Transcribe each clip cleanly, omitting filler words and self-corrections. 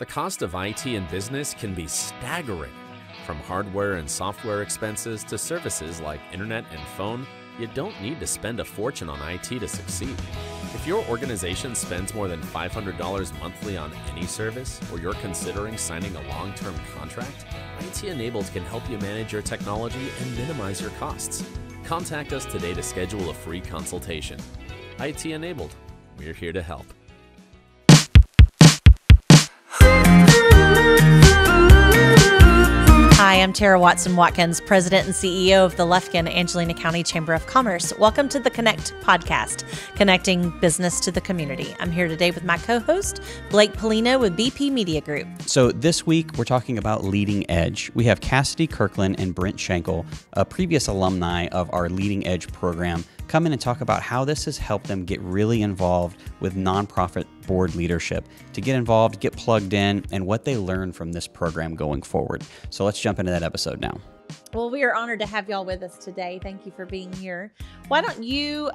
The cost of IT in business can be staggering. From hardware and software expenses to services like internet and phone, you don't need to spend a fortune on IT to succeed. If your organization spends more than $500 monthly on any service, or you're considering signing a long-term contract, IT Enabled can help you manage your technology and minimize your costs. Contact us today to schedule a free consultation. IT Enabled, we're here to help. Hi, I'm Tara Watson-Watkins, President and CEO of the Lufkin, Angelina County Chamber of Commerce. Welcome to the Connect podcast, connecting business to the community. I'm here today with my co-host, Blake Pollino with BP Media Group. So this week, we're talking about Leading Edge. We have Cassidy, Kirkland, and Brent, Shankle, a previous alumni of our Leading Edge program, come in and talk about how this has helped them get really involved with nonprofit board leadership, to get involved, get plugged in, and what they learn from this program going forward. So let's jump into that episode now. Well, we are honored to have y'all with us today. Thank you for being here. Why don't you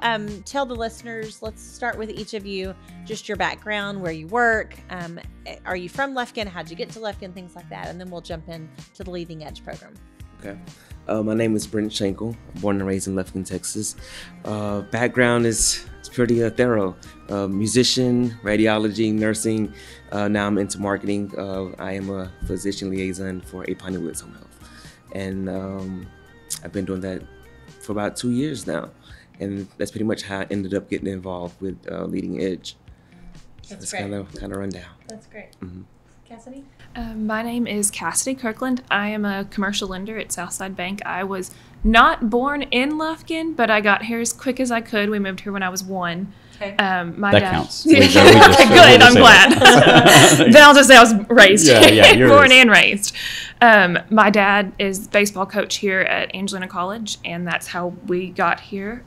tell the listeners, let's start with each of you, just your background, where you work. Are you from Lufkin? How'd you get to Lufkin? Things like that. And then we'll jump in to the Leading Edge program. Okay. My name is Brent Shankle. I'm born and raised in Lufkin, Texas. Background is pretty thorough. Musician, radiology, nursing. Now I'm into marketing. I am a physician liaison for Apine Woods Home Health. And I've been doing that for about 2 years now. And that's pretty much how I ended up getting involved with Leading Edge. That's great. great. Kind of rundown. That's great. Mm-hmm. Cassidy? My name is Cassidy Kirkland. I am a commercial lender at Southside Bank. I was not born in Lufkin, but I got here as quick as I could. We moved here when I was 1. Okay. My That dad, counts. Good, I'm glad. Then I'll just say I was raised, born and raised. My dad is baseball coach here at Angelina College, and that's how we got here.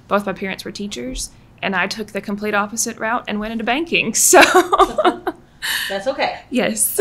Both my parents were teachers, and I took the complete opposite route and went into banking. So That's okay. yes.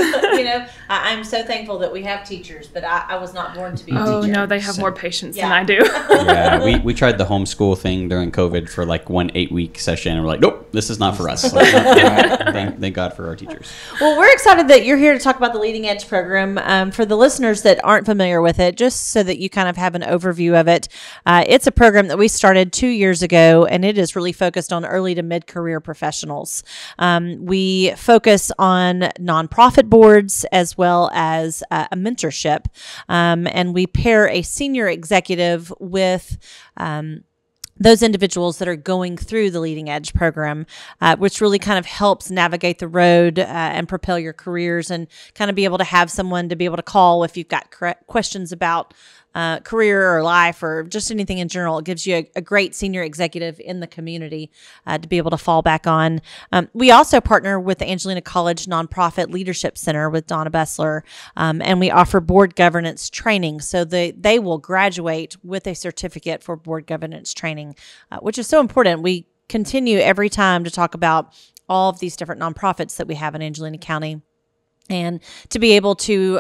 I'm so thankful that we have teachers, but I was not born to be a teacher. Oh, no, they have more patience than Yeah. I do. Yeah, we tried the homeschool thing during COVID for like 1 8-week session, and we're like, nope, this is not for us. Thank God for our teachers. Well, we're excited that you're here to talk about the Leading Edge program. For the listeners that aren't familiar with it, just so that you kind of have an overview of it, it's a program that we started 2 years ago, and it is really focused on early to mid-career professionals. We focus on nonprofit boards as well as a mentorship, and we pair a senior executive with those individuals that are going through the Leading Edge program, which really kind of helps navigate the road and propel your careers, and kind of be able to have someone to be able to call if you've got questions about career or life or just anything in general. It gives you a great senior executive in the community to be able to fall back on. We also partner with the Angelina College Nonprofit Leadership Center with Donna Bessler, and we offer board governance training. So they will graduate with a certificate for board governance training, which is so important. We continue every time to talk about all of these different nonprofits that we have in Angelina County. And to be able to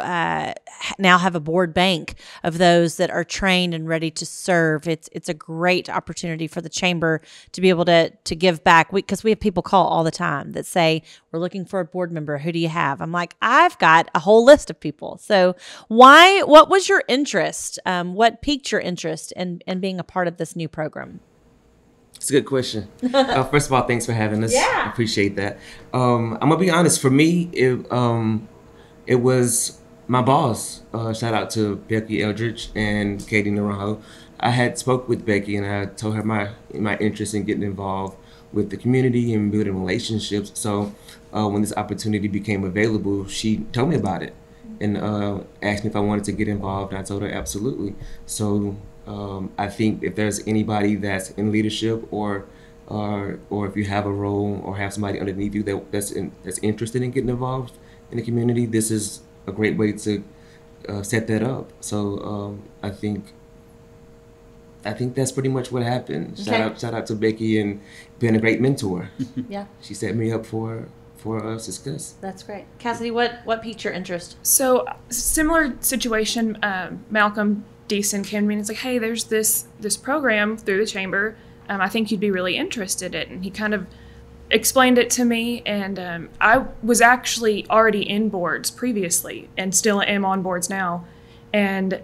now have a board bank of those that are trained and ready to serve, it's a great opportunity for the chamber to be able to give back. Because we have people call all the time that say, we're looking for a board member. Who do you have? I'm like, I've got a whole list of people. So what was your interest? What piqued your interest in being a part of this new program? It's a good question. First of all, thanks for having us. Yeah. I appreciate that. I'm gonna be honest. For me, it was my boss. Shout out to Becky Eldridge and Katie Naranjo. I had spoke with Becky and I told her my interest in getting involved with the community and building relationships. So when this opportunity became available, she told me about it and asked me if I wanted to get involved. And I told her absolutely. So I think if there's anybody that's in leadership or if you have a role or have somebody underneath you that's interested in getting involved in the community, this is a great way to set that up. So I think that's pretty much what happened. Okay. Shout out to Becky and being a great mentor. Yeah, She set me up for us to discuss. that's great. Cassidy, what piqued your interest? So similar situation, Malcolm Deason came to me and was like, hey, there's this program through the chamber. I think you'd be really interested in it. And he kind of explained it to me, and I was actually already in boards previously and still am on boards now. And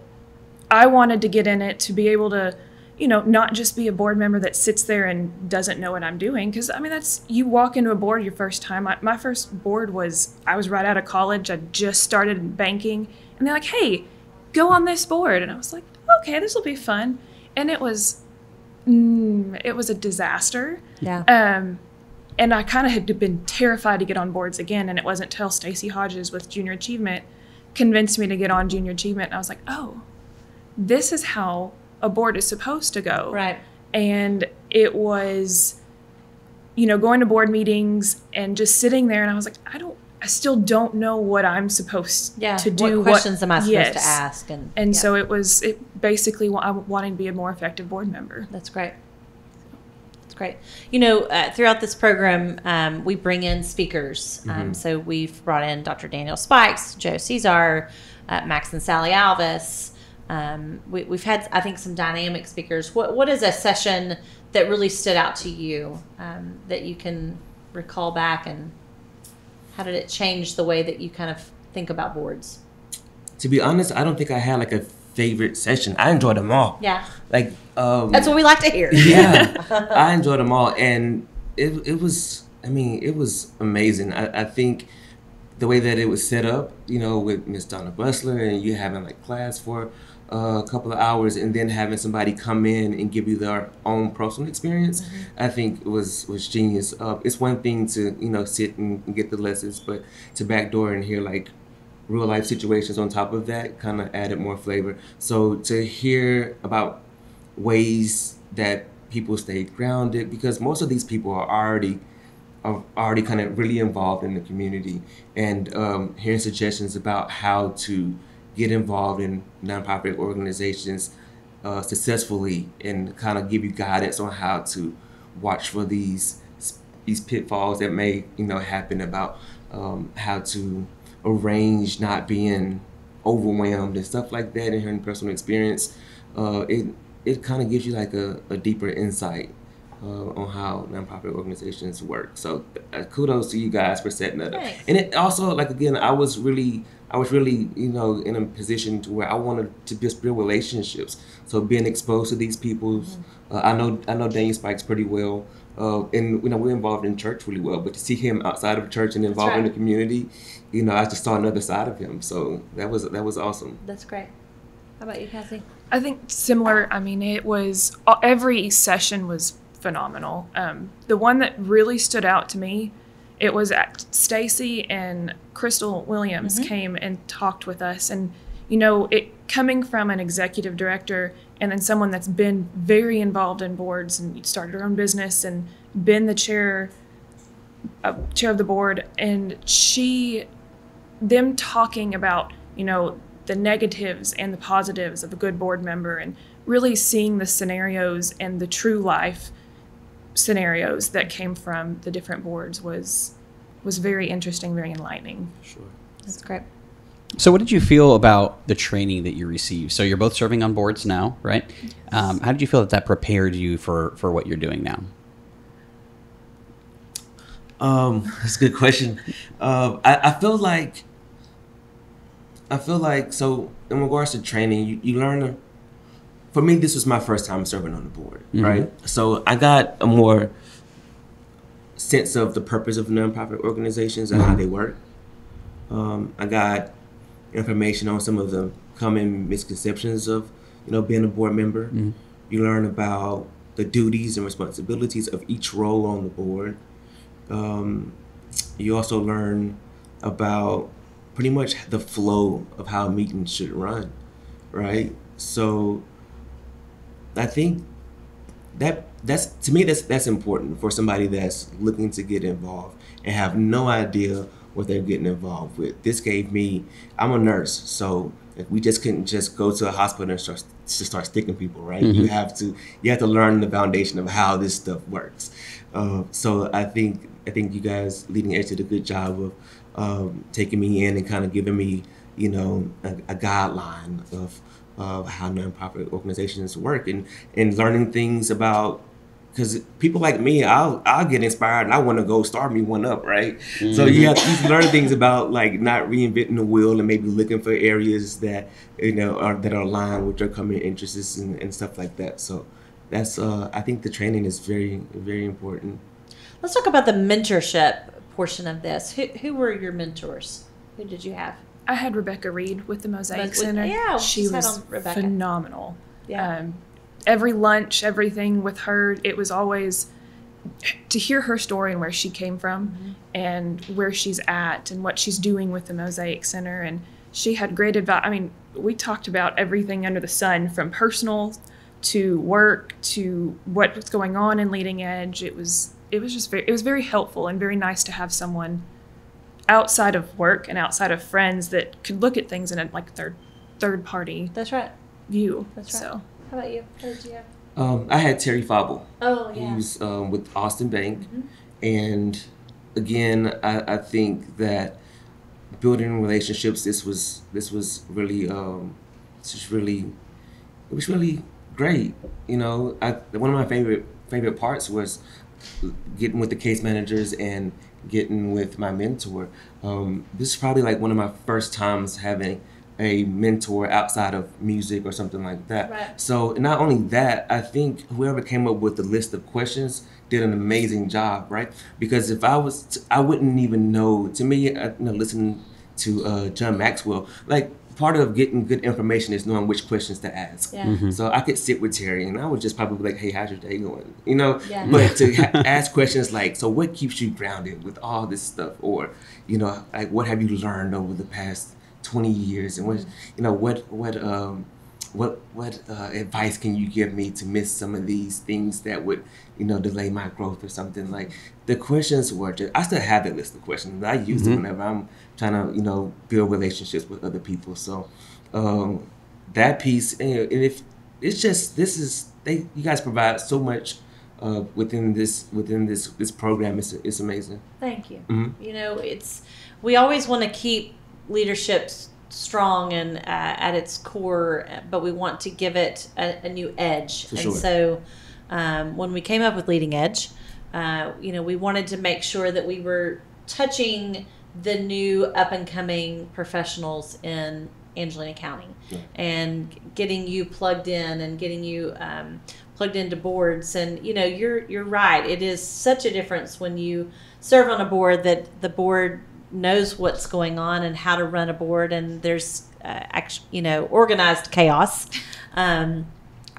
I wanted to get in it to be able to, not just be a board member that sits there and doesn't know what I'm doing. Because, you walk into a board your first time. My first board I was right out of college. I just started in banking. And they're like, hey, go on this board. And I was like, okay, this will be fun. And it was a disaster. Yeah. And I kind of had been terrified to get on boards again. And it wasn't until Stacy Hodges with Junior Achievement convinced me to get on Junior Achievement. And I was like, oh, this is how a board is supposed to go. Right. And it was, going to board meetings and just sitting there. And I was like, I still don't know what I'm supposed to do. What questions am I supposed to ask? And so it basically, I wanted to be a more effective board member. That's great. Great. Throughout this program, we bring in speakers. So we've brought in Dr. Daniel Spikes, Joe Cesar, Max and Sally Alvis. We've had, I think, some dynamic speakers. What is a session that really stood out to you that you can recall back, and how did it change the way that you kind of think about boards? To be honest, I don't think I had like a favorite session. I enjoyed them all. Yeah. Like that's what we like to hear. Yeah. I enjoyed them all, and it was amazing. I think the way that it was set up, with Miss Donna Bustler, and you having like class for a couple of hours, and then having somebody come in and give you their own personal experience, I think was genius. It's one thing to sit and get the lessons, but to backdoor and hear like real life situations on top of that kind of added more flavor. So to hear about ways that people stay grounded, because most of these people are already kind of really involved in the community, and hearing suggestions about how to get involved in nonprofit organizations successfully, and kind of give you guidance on how to watch for these pitfalls that may happen, about how to arrange not being overwhelmed and stuff like that, and hearing personal experience. It kind of gives you like a deeper insight on how nonprofit organizations work. So kudos to you guys for setting that up. Thanks. And it also, like, again, I was really in a position to where I wanted to just build relationships. So being exposed to these people, I know Daniel Spikes pretty well, and we're involved in church really well. But to see him outside of church and involved in the community, I just saw another side of him. So that was awesome. That's great. How about you, Cassie? I think similar. It was every session was phenomenal. The one that really stood out to me, it was Stacy and Crystal Williams came and talked with us, and it coming from an executive director and then someone that's been very involved in boards and started her own business and been the chair of the board, and them talking about the negatives and the positives of a good board member, and really seeing the scenarios and the true life scenarios that came from the different boards was very interesting, very enlightening. Sure. That's great. So what did you feel about the training that you received? So you're both serving on boards now, right? How did you feel that prepared you for what you're doing now? That's a good question. I feel like so in regards to training, you learn. For me, this was my first time serving on the board, right? So I got a more sense of the purpose of nonprofit organizations and how they work. I got information on some of the common misconceptions of, being a board member. You learn about the duties and responsibilities of each role on the board. You also learn about pretty much the flow of how meetings should run, right? So I think that's important for somebody that's looking to get involved and have no idea what they're getting involved with. This gave me, I'm a nurse, so we just couldn't just go to a hospital and start sticking people, right? You have to learn the foundation of how this stuff works. So I think you guys, Leading Edge, did a good job of taking me in and kind of giving me, a guideline of how nonprofit organizations work, and learning things about because people like me, I'll get inspired and I want to go start me one up, right? Mm-hmm. So you learn things about like not reinventing the wheel and maybe looking for areas that that are aligned with your common interests and stuff like that. So that's I think the training is very, very important. Let's talk about the mentorship portion of this. Who were your mentors? Who did you have? I had Rebecca Reed with the Mosaic Center. Yeah, she was phenomenal. Yeah. Every lunch, everything with her, it was always to hear her story and where she came from, mm-hmm. and where she's at and what she's doing with the Mosaic Center. And she had great advice. I mean, we talked about everything under the sun, from personal to work to what was going on in Leading Edge. It was very helpful and very nice to have someone outside of work and outside of friends that could look at things in a third party. That's right. View. That's right. So. How about you? What did you have? I had Terry Fauble. Oh, yeah. He was with Austin Bank. Mm-hmm. And again, I think that building relationships, it was really great. One of my favorite parts was getting with the case managers and getting with my mentor. This is probably like one of my first times having a mentor outside of music or something like that. Right. So not only that, I think whoever came up with the list of questions did an amazing job, right? Because if I wouldn't even know. To me, listening to John Maxwell, like, part of getting good information is knowing which questions to ask. Yeah. Mm-hmm. So I could sit with Terry and I would just probably be like, hey, how's your day going? Yeah. But to ask questions like, so what keeps you grounded with all this stuff? Or, like, what have you learned over the past 20 years? And what advice can you give me to miss some of these things that would, delay my growth or something? Like, the questions were just, I still have that list of questions that I use mm-hmm. whenever I'm trying to, build relationships with other people. So that piece, and if it's just, you guys provide so much within this program. It's amazing. Thank you. Mm-hmm. We always want to keep leadership strong and at its core, but we want to give it a new edge. For sure. So when we came up with Leading Edge, we wanted to make sure that we were touching the new up-and-coming professionals in Angelina County, and getting you plugged in and getting you plugged into boards. And you're right. It is such a difference when you serve on a board that the board knows what's going on and how to run a board, and there's organized chaos,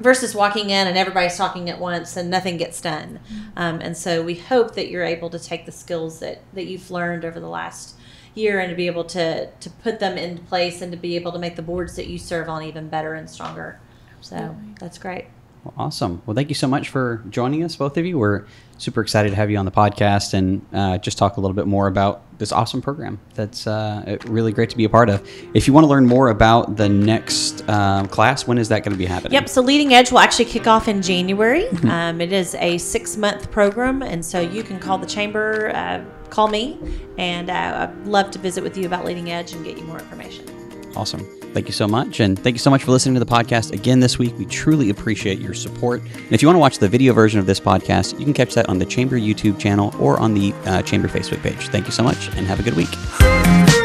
versus walking in and everybody's talking at once and nothing gets done. And so we hope that you're able to take the skills that you've learned over the last year and to be able to put them into place and to be able to make the boards that you serve on even better and stronger. So that's great. Well, awesome. Well, thank you so much for joining us, both of you. We're super excited to have you on the podcast and just talk a little bit more about this awesome program that's really great to be a part of. If you want to learn more about the next class, when is that going to be happening? Yep. So Leading Edge will actually kick off in January. It is a 6-month program, and so you can call the chamber, call me, and I'd love to visit with you about Leading Edge and get you more information. Awesome. Thank you so much. And thank you so much for listening to the podcast again this week. We truly appreciate your support. And if you want to watch the video version of this podcast, you can catch that on the Chamber YouTube channel or on the Chamber Facebook page. Thank you so much and have a good week.